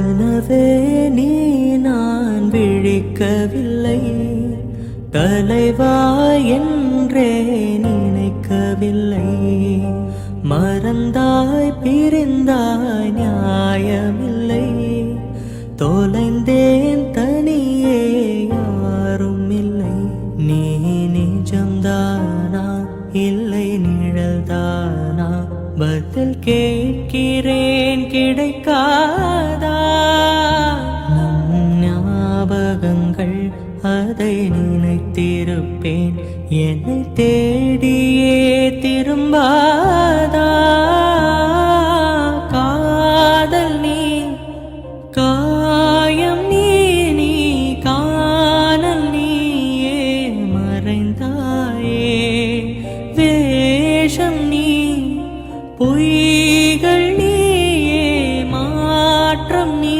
கனவே நீ நான் விழிக்கவில்லை, தலைவா என்றே நினைக்கவில்லை. மறந்தாய் பிரிந்தாய் நியாயமில்லை, தொலைந்தேன் தனியே யாரும் இல்லை. நீ நிஜம்தானா இல்லை நிழல்தானா, பதில் கேட்கிறேன் கிடைக்காதா. நம் ஞாபகங்கள் அதை நினைத்திருப்பேன், என்னை தேடியே திரும்பாதா. காதல் நீ காயம் நீ நீ காணல் நீயே மறைந்தாயே. வேஷம் நீ பொய்கள் நீயே மாற்றம் நீ